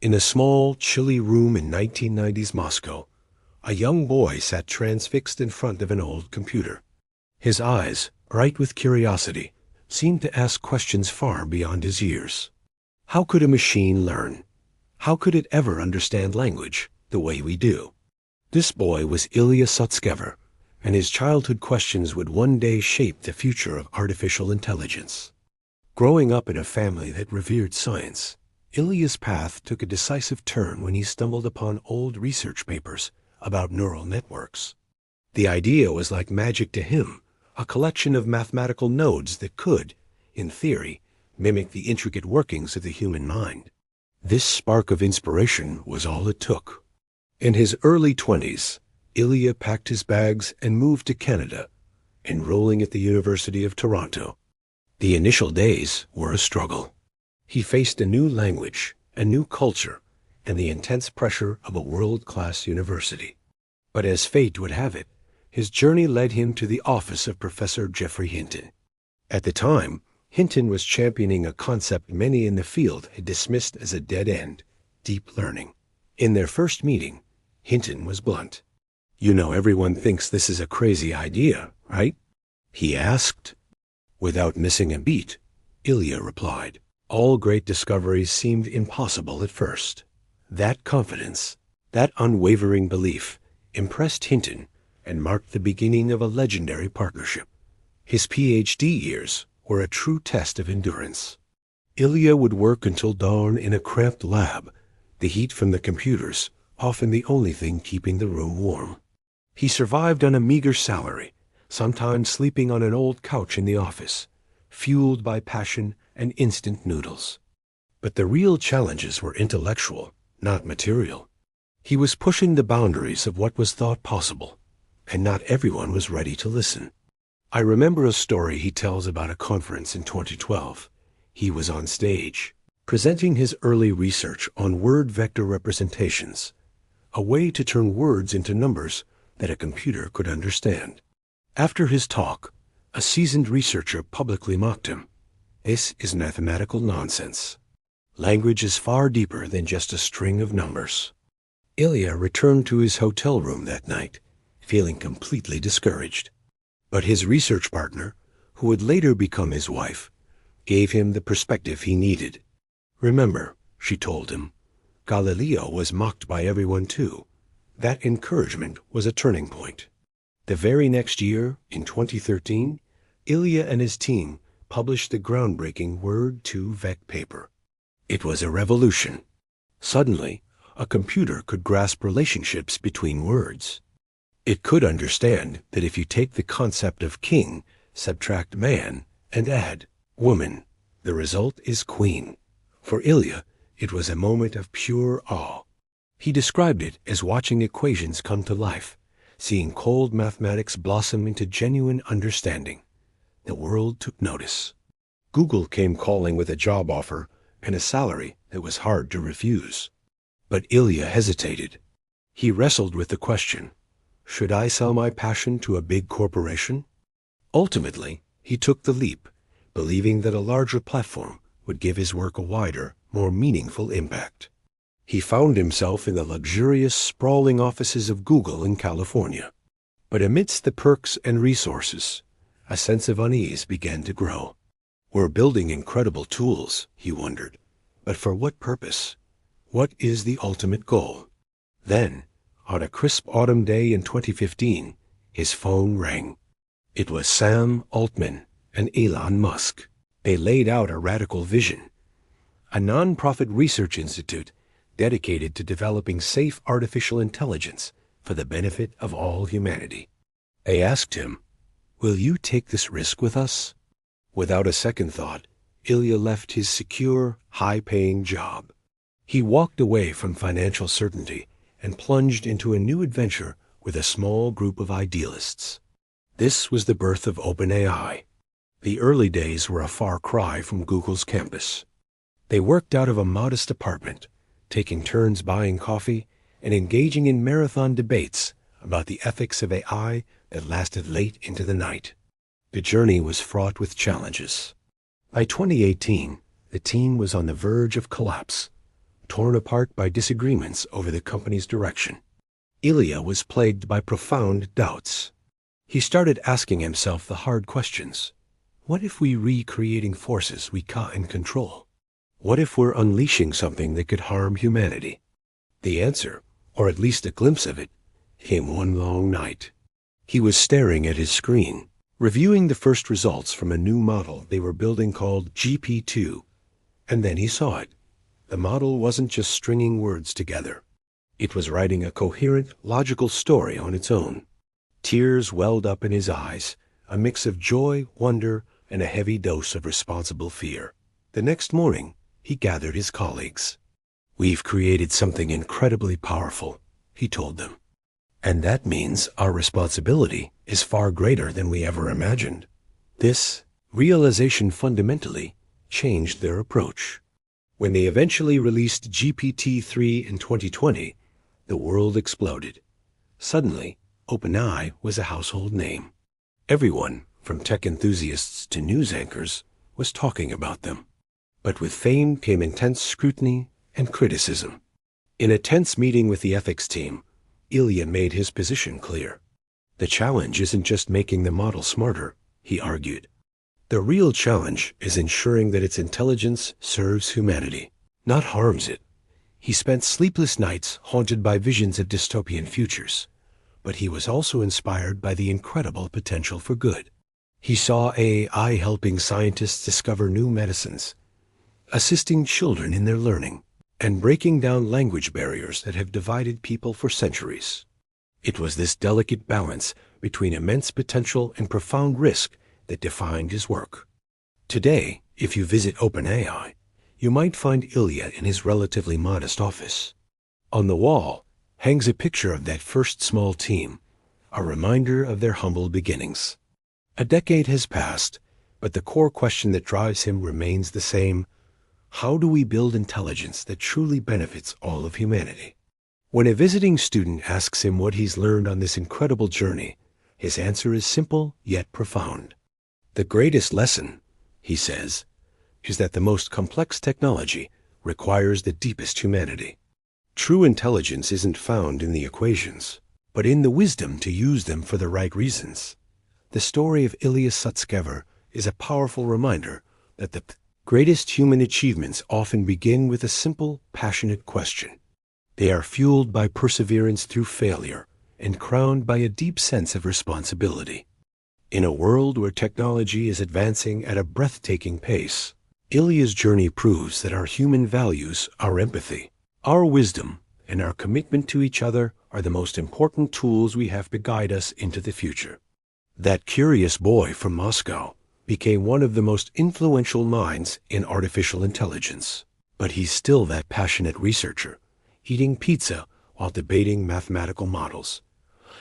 In a small, chilly room in 1990s Moscow, a young boy sat transfixed in front of an old computer. His eyes, bright with curiosity, seemed to ask questions far beyond his years. How could a machine learn? How could it ever understand language the way we do? This boy was Ilya Sutskever, and his childhood questions would one day shape the future of artificial intelligence. Growing up in a family that revered science, Ilya's path took a decisive turn when he stumbled upon old research papers about neural networks. The idea was like magic to him, a collection of mathematical nodes that could, in theory, mimic the intricate workings of the human mind. This spark of inspiration was all it took. In his early 20s, Ilya packed his bags and moved to Canada, enrolling at the University of Toronto. The initial days were a struggle. He faced a new language, a new culture, and the intense pressure of a world-class university. But as fate would have it, his journey led him to the office of Professor Geoffrey Hinton. At the time, Hinton was championing a concept many in the field had dismissed as a dead end: deep learning. In their first meeting, Hinton was blunt. "You know, everyone thinks this is a crazy idea, right?" he asked. Without missing a beat, Ilya replied, "All great discoveries seemed impossible at first." That confidence, that unwavering belief, impressed Hinton and marked the beginning of a legendary partnership. His PhD years were a true test of endurance. Ilya would work until dawn in a cramped lab, the heat from the computers often the only thing keeping the room warm. He survived on a meager salary, sometimes sleeping on an old couch in the office, fueled by passion and instant noodles. But the real challenges were intellectual, not material. He was pushing the boundaries of what was thought possible, and not everyone was ready to listen. I remember a story he tells about a conference in 2012. He was on stage, presenting his early research on word vector representations, a way to turn words into numbers that a computer could understand. After his talk, a seasoned researcher publicly mocked him. "This is mathematical nonsense. Language is far deeper than just a string of numbers." Ilya returned to his hotel room that night, feeling completely discouraged. But his research partner, who would later become his wife, gave him the perspective he needed. "Remember," she told him, "Galileo was mocked by everyone too." That encouragement was a turning point. The very next year, in 2013, Ilya and his team published the groundbreaking Word2Vec paper. It was a revolution. Suddenly, a computer could grasp relationships between words. It could understand that if you take the concept of king, subtract man, and add woman, the result is queen. For Ilya, it was a moment of pure awe. He described it as watching equations come to life, seeing cold mathematics blossom into genuine understanding. The world took notice. Google came calling with a job offer and a salary that was hard to refuse. But Ilya hesitated. He wrestled with the question, should I sell my passion to a big corporation? Ultimately, he took the leap, believing that a larger platform would give his work a wider, more meaningful impact. He found himself in the luxurious, sprawling offices of Google in California. But amidst the perks and resources, a sense of unease began to grow. We're building incredible tools, he wondered, but for what purpose? What is the ultimate goal? Then, on a crisp autumn day in 2015, his phone rang. It was Sam Altman and Elon Musk. They laid out a radical vision, a nonprofit research institute dedicated to developing safe artificial intelligence for the benefit of all humanity. They asked him, "Will you take this risk with us?" Without a second thought, Ilya left his secure, high-paying job. He walked away from financial certainty and plunged into a new adventure with a small group of idealists. This was the birth of OpenAI. The early days were a far cry from Google's campus. They worked out of a modest apartment, taking turns buying coffee and engaging in marathon debates about the ethics of AI that lasted late into the night. The journey was fraught with challenges. By 2018, the team was on the verge of collapse. torn apart by disagreements over the company's direction. Ilya was plagued by profound doubts. He started asking himself the hard questions. What if we're recreating forces we can't control? What if we're unleashing something that could harm humanity? The answer, or at least a glimpse of it, came one long night. He was staring at his screen, reviewing the first results from a new model they were building called GPT-2, and then he saw it. The model wasn't just stringing words together. It was writing a coherent, logical story on its own. Tears welled up in his eyes, a mix of joy, wonder, and a heavy dose of responsible fear. The next morning, he gathered his colleagues. "We've created something incredibly powerful," he told them. "And that means our responsibility is far greater than we ever imagined." This realization fundamentally changed their approach. When they eventually released GPT-3 in 2020, the world exploded. Suddenly, OpenAI was a household name. Everyone, from tech enthusiasts to news anchors, was talking about them. But with fame came intense scrutiny and criticism. In a tense meeting with the ethics team, Ilya made his position clear. The challenge isn't just making the model smarter, he argued. The real challenge is ensuring that its intelligence serves humanity, not harms it. He spent sleepless nights haunted by visions of dystopian futures, but he was also inspired by the incredible potential for good. He saw AI helping scientists discover new medicines, assisting children in their learning, and breaking down language barriers that have divided people for centuries. It was this delicate balance between immense potential and profound risk that defined his work. Today, if you visit OpenAI, you might find Ilya in his relatively modest office. On the wall hangs a picture of that first small team, a reminder of their humble beginnings. A decade has passed, but the core question that drives him remains the same. How do we build intelligence that truly benefits all of humanity? When a visiting student asks him what he's learned on this incredible journey, his answer is simple yet profound. "The greatest lesson," he says, "is that the most complex technology requires the deepest humanity. True intelligence isn't found in the equations, but in the wisdom to use them for the right reasons." The story of Ilya Sutskever is a powerful reminder that the greatest human achievements often begin with a simple, passionate question. They are fueled by perseverance through failure and crowned by a deep sense of responsibility. In a world where technology is advancing at a breathtaking pace, Ilya's journey proves that our human values, our empathy, our wisdom, and our commitment to each other are the most important tools we have to guide us into the future. That curious boy from Moscow became one of the most influential minds in artificial intelligence, but he's still that passionate researcher, eating pizza while debating mathematical models,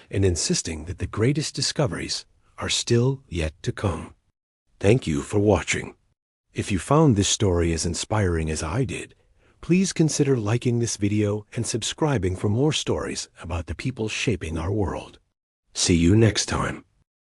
and insisting that the greatest discoveries are still yet to come. Thank you for watching. If you found this story as inspiring as I did, please consider liking this video and subscribing for more stories about the people shaping our world. See you next time.